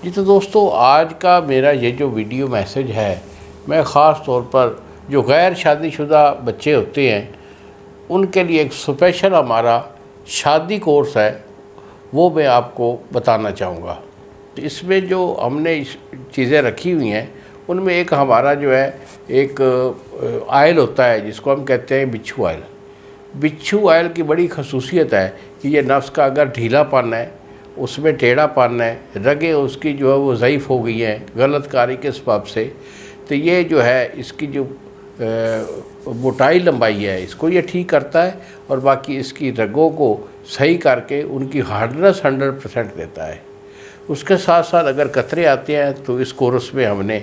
جی تو دوستو، آج کا میرا یہ جو ویڈیو میسیج ہے، میں خاص طور پر جو غیر شادی شدہ بچے ہوتے ہیں ان کے لیے ایک سپیشل ہمارا شادی کورس ہے، وہ میں آپ کو بتانا چاہوں گا۔ اس میں جو ہم نے چیزیں رکھی ہوئی ہیں ان میں ایک ہمارا جو ہے ایک آئل ہوتا ہے جس کو ہم کہتے ہیں بچھو آئل۔ بچھو آئل کی بڑی خصوصیت ہے کہ یہ نفس کا اگر ڈھیلا پن ہے، اس میں ٹیڑھا پن ہے، رگیں اس کی جو ہے وہ ضعیف ہو گئی ہیں غلط کاری کے سبب سے، تو یہ جو ہے اس کی جو موٹائی لمبائی ہے اس کو یہ ٹھیک کرتا ہے، اور باقی اس کی رگوں کو صحیح کر کے ان کی ہارڈنس 100% دیتا ہے۔ اس کے ساتھ ساتھ اگر قطرے آتے ہیں تو اس کورس میں ہم نے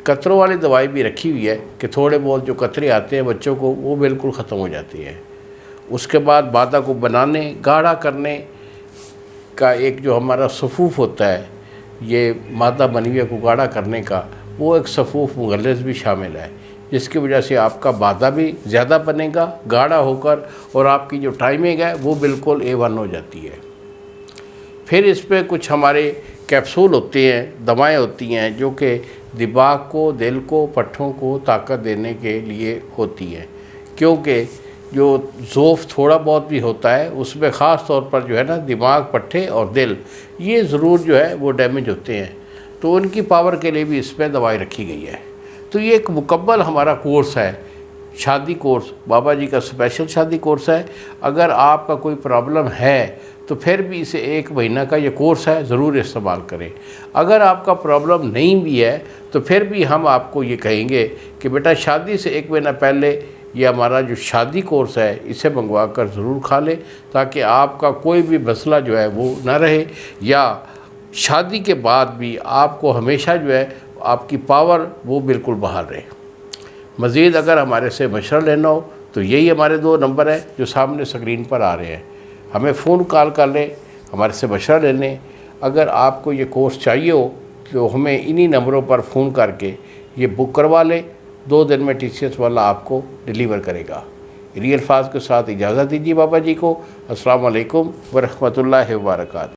قطروں والی دوائی بھی رکھی ہوئی ہے کہ تھوڑے بہت جو قطرے آتے ہیں بچوں کو وہ بالکل ختم ہو جاتی ہیں۔ اس کے بعد مادہ کو بنانے، گاڑھا کرنے کا ایک جو ہمارا صفوف ہوتا ہے، یہ مادہ بنی ہوئی کو گاڑھا کرنے کا وہ ایک صفوف مغلظ بھی شامل ہے، جس کی وجہ سے آپ کا مادہ بھی زیادہ بنے گا گاڑھا ہو کر، اور آپ کی جو ٹائمنگ ہے وہ بالکل A1 ہو جاتی ہے۔ پھر اس پہ کچھ ہمارے کیپسول ہوتے ہیں، دوائیں ہوتی ہیں جو کہ دماغ کو، دل کو، پٹھوں کو طاقت دینے کے لیے ہوتی ہیں، کیونکہ جو ضعف تھوڑا بہت بھی ہوتا ہے اس میں خاص طور پر جو ہے نا دماغ، پٹھے اور دل یہ ضرور جو ہے وہ ڈیمیج ہوتے ہیں، تو ان کی پاور کے لیے بھی اس پہ دوائی رکھی گئی ہے۔ تو یہ ایک مکمل ہمارا کورس ہے، شادی کورس، بابا جی کا اسپیشل شادی کورس ہے۔ اگر آپ کا کوئی پرابلم ہے تو پھر بھی اسے 1 مہینہ کا یہ کورس ہے، ضرور استعمال کریں۔ اگر آپ کا پرابلم نہیں بھی ہے تو پھر بھی ہم آپ کو یہ کہیں گے کہ بیٹا شادی سے 1 مہینہ پہلے یہ ہمارا جو شادی کورس ہے اسے منگوا کر ضرور کھا لیں، تاکہ آپ کا کوئی بھی مسئلہ جو ہے وہ نہ رہے، یا شادی کے بعد بھی آپ کو ہمیشہ جو ہے آپ کی پاور وہ بالکل بحال رہے۔ مزید اگر ہمارے سے مشورہ لینا ہو تو یہی ہمارے 2 نمبر ہیں جو سامنے اسکرین پر آ رہے ہیں، ہمیں فون کال کر لیں، ہمارے سے مشورہ لے لیں۔ اگر آپ کو یہ کورس چاہیے ہو تو ہمیں انہی نمبروں پر فون کر کے یہ بک کروا لیں، 2 دن میں TCS والا آپ کو ڈیلیور کرے گا۔ انہی الفاظ کے ساتھ اجازت دیجیے بابا جی کو۔ السلام علیکم ورحمۃ اللہ وبرکاتہ۔